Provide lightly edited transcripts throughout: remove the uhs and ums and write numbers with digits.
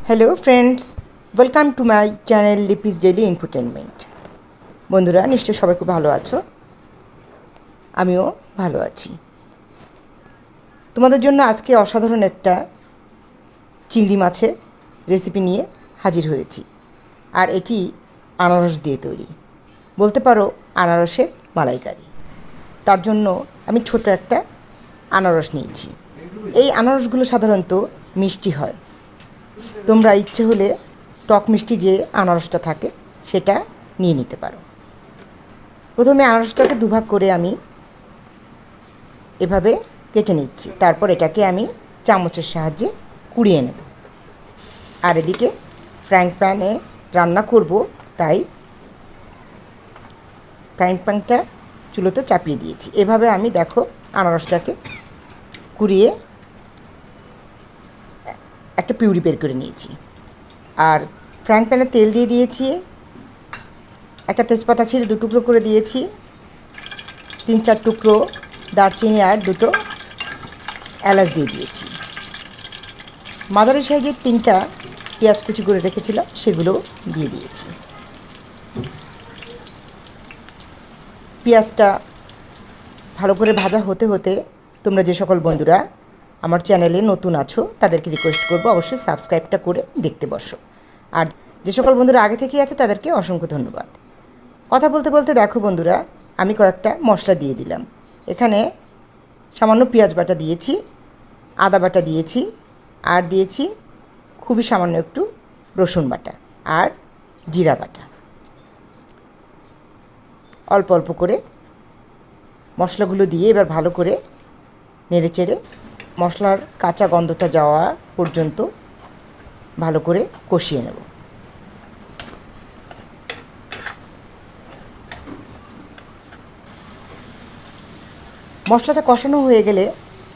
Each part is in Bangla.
Hello friends, welcome to my channel Lipi's daily infotainment. বন্ধুরা, নিশ্চয়ই সবাই খুব ভালো আছো, আমিও ভালো আছি। তোমাদের জন্য আজকে অসাধারণ একটা চিংড়ি মাছের রেসিপি নিয়ে হাজির হয়েছি। আর এটি আনারস দিয়ে তৈরি, বলতে পারো আনারসের মালাইকারি। তার জন্য আমি ছোট একটা আনারস নিয়েছি। এই আনারসগুলো সাধারণত মিষ্টি হয়। তোমরা ইচ্ছে হলে টক মিষ্টি যে আনারসটা থাকে সেটা নিয়ে নিতে পারো। প্রথমে আনারসটাকে দুভাগ করে আমি এভাবে কেটে নিচ্ছি। তারপর এটাকে আমি চামচের সাহায্যে কুড়িয়ে নেব। আর এদিকে ফ্রাইং প্যানে রান্না করব, তাই ফ্রাইং প্যানটা চুলোতে চাপিয়ে দিয়েছি। এভাবে আমি দেখো আনারসটাকে কুড়িয়ে একটা পিউরি বের করে নিয়েছি। আর ফ্রাইং প্যানে তেল দিয়ে দিয়েছি, একটা তেজপাতা ছিঁড়ে 2 টুকরো করে দিয়েছি, 3-4 টুকরো দারচিনি আর 2টো এলাচ দিয়ে দিয়েছি। মাঝারি সাইজের 3টা পেঁয়াজ কুচি করে রেখেছিলাম, সেগুলো দিয়ে দিয়েছি। পেঁয়াজটা ভালো করে ভাজা হতে হতে তোমরা যে সকল বন্ধুরা আমার চ্যানেলে নতুন আছো তাদেরকে রিকোয়েস্ট করবো অবশ্যই সাবস্ক্রাইবটা করে দেখতে বসো। আর যে সকল বন্ধুরা আগে থেকেই আছে তাদেরকে অসংখ্য ধন্যবাদ। কথা বলতে বলতে দেখো বন্ধুরা, আমি কয়েকটা মশলা দিয়ে দিলাম। এখানে সামান্য পেঁয়াজ বাটা দিয়েছি, আদা বাটা দিয়েছি, আর দিয়েছি খুবই সামান্য একটু রসুন বাটা আর জিরা বাটা। অল্প অল্প করে মশলাগুলো দিয়ে এবার ভালো করে নেড়েচেড়ে মশলার কাঁচা গন্ধটা যাওয়া পর্যন্ত ভালো করে কষিয়ে নেব। মশলাটা কষানো হয়ে গেলে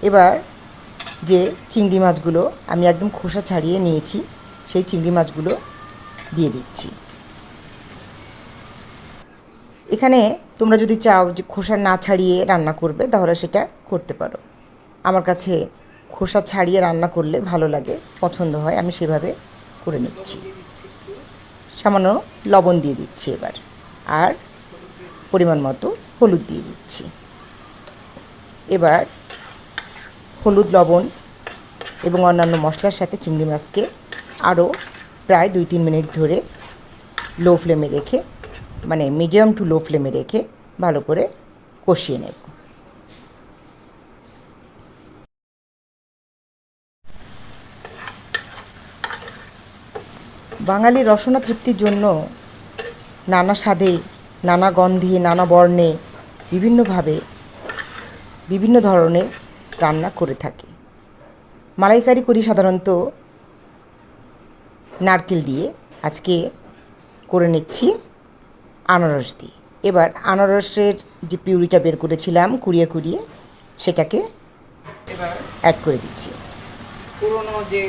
এবার যে চিংড়ি মাছগুলো আমি একদম খোসা ছাড়িয়ে নিয়েছি সেই চিংড়ি মাছগুলো দিয়ে দিচ্ছি। এখানে তোমরা যদি চাও যে খোসা না ছাড়িয়ে রান্না করবে তাহলে সেটা করতে পারো। আমার কাছে খোসা ছাড়িয়ে রান্না করলে ভালো লাগে, পছন্দ হয়, আমি সেভাবে করে নিচ্ছি। সামান্য লবণ দিয়ে দিচ্ছি এবার, আর পরিমাণ মতো হলুদ দিয়ে দিচ্ছি। এবার হলুদ, লবণ এবং অন্যান্য মশলার সাথে চিংড়ি মাছকে আরও প্রায় 2-3 মিনিট ধরে লো ফ্লেমে রেখে, মানে মিডিয়াম টু লো ফ্লেমে রেখে ভালো করে কষিয়ে নেব। বাঙালি রসনা তৃপ্তির জন্য নানা স্বাদে, নানা গন্ধে, নানা বর্ণে, বিভিন্নভাবে বিভিন্ন ধরনের রান্না করে থাকি। মালাইকারি করি সাধারণত নারকেল দিয়ে, আজকে করে নিচ্ছি আনারস দিয়ে। এবার আনারসের যে পিউরিটা বের করেছিলাম কুড়িয়ে কুড়িয়ে, সেটাকে এবার অ্যাড করে দিচ্ছি। পুরোনো যে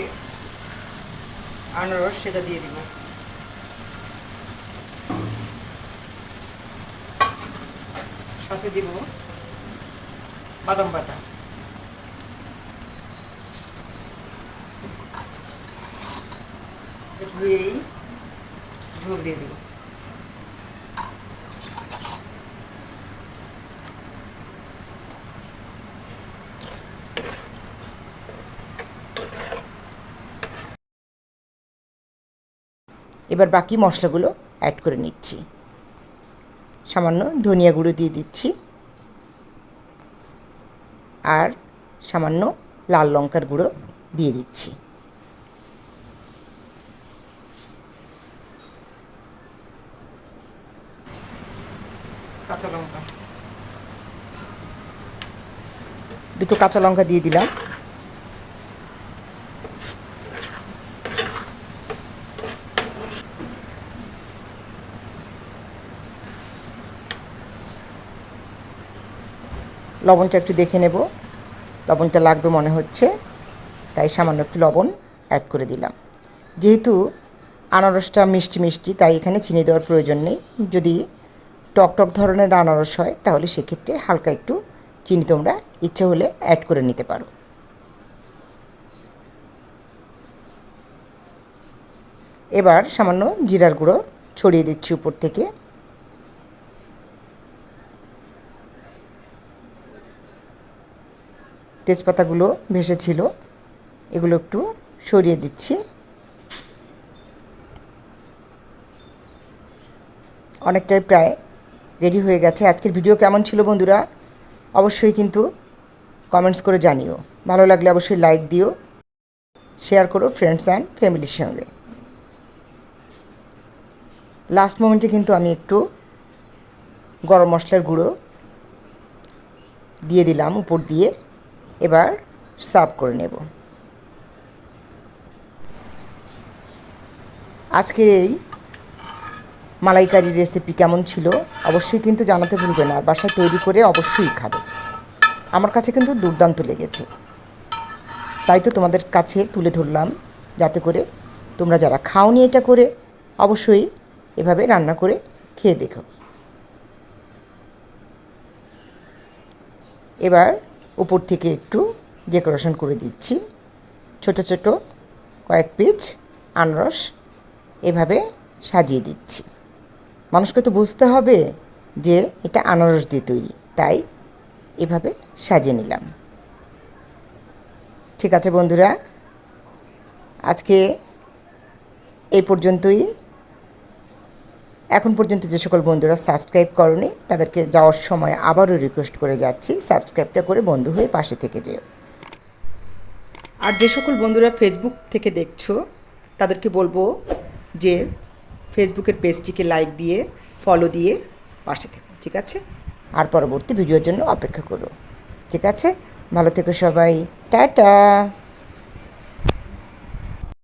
আনারস সেটা দিয়ে দিব। সাথে দিব বাদাম বাটা, ধুয়েই ঝোল দিয়ে দিব। এবার বাকি মশলাগুলো অ্যাড করে নিচ্ছি। সামান্য ধনিয়া গুঁড়ো দিয়ে দিচ্ছি, আর সামান্য লাল লঙ্কার গুঁড়ো দিয়ে দিচ্ছি। কাঁচা লঙ্কা, 2টো কাঁচা লঙ্কা দিয়ে দিলাম। লবণটা একটু দেখে নেব, লবণটা লাগবে মনে হচ্ছে, তাই সামান্য একটু লবণ অ্যাড করে দিলাম। যেহেতু আনারসটা মিষ্টি মিষ্টি, তাই এখানে চিনি দেওয়ার প্রয়োজন নেই। যদি টক টক ধরনের আনারস হয় তাহলে সেক্ষেত্রে হালকা একটু চিনি তোমরা ইচ্ছে হলে অ্যাড করে নিতে পারো। এবার সামান্য জিরার গুঁড়ো ছড়িয়ে দিচ্ছি উপর থেকে। তেজপাতাগুলো ভেসেছিল, এগুলো একটু সরিয়ে দিচ্ছি। অনেকটাই প্রায় রেডি হয়ে গেছে। আজকের ভিডিও কেমন ছিল বন্ধুরা অবশ্যই কিন্তু কমেন্টস করে জানিও। ভালো লাগলে অবশ্যই লাইক দিও, শেয়ার করো ফ্রেন্ডস অ্যান্ড ফ্যামিলির সঙ্গে। লাস্ট মোমেন্টে কিন্তু আমি একটু গরম মশলার গুঁড়ো দিয়ে দিলাম উপর দিয়ে। এবার সার্ভ করে নেব। আজকের এই মালাইকারি রেসিপি কেমন ছিল অবশ্যই কিন্তু জানাতে ভুলবে না। আর বাসায় তৈরি করে অবশ্যই খাবে। আমার কাছে কিন্তু দুর্দান্ত লেগেছে, তাই তো তোমাদের কাছে তুলে ধরলাম, যাতে করে তোমরা যারা খাওনি এটা করে অবশ্যই এভাবে রান্না করে খেয়ে দেখো। এবার উপর থেকে একটু ডেকোরেশন করে দিচ্ছি। ছোট ছোট কয়েক পিস আনারস এভাবে সাজিয়ে দিচ্ছি। মানুষকে তো বুঝতে হবে যে এটা আনারস দিয়ে তৈরি, তাই এভাবে সাজিয়ে নিলাম। ঠিক আছে বন্ধুরা, আজকে এই পর্যন্তই। এখন পর্যন্ত যে সকল বন্ধুরা সাবস্ক্রাইব করনি তাদেরকে যাওয়ার সময় আবারও রিকোয়েস্ট করে যাচ্ছি, সাবস্ক্রাইবটা করে বন্ধু হয়ে পাশে থেকে যেও। আর যে সকল বন্ধুরা ফেসবুক থেকে দেখছো তাদেরকে বলবো যে ফেসবুকের পেজটিকে লাইক দিয়ে ফলো দিয়ে পাশে থেকো, ঠিক আছে? আর পরবর্তী ভিডিওর জন্য অপেক্ষা করো, ঠিক আছে? ভালো থেকো সবাই, টাটা।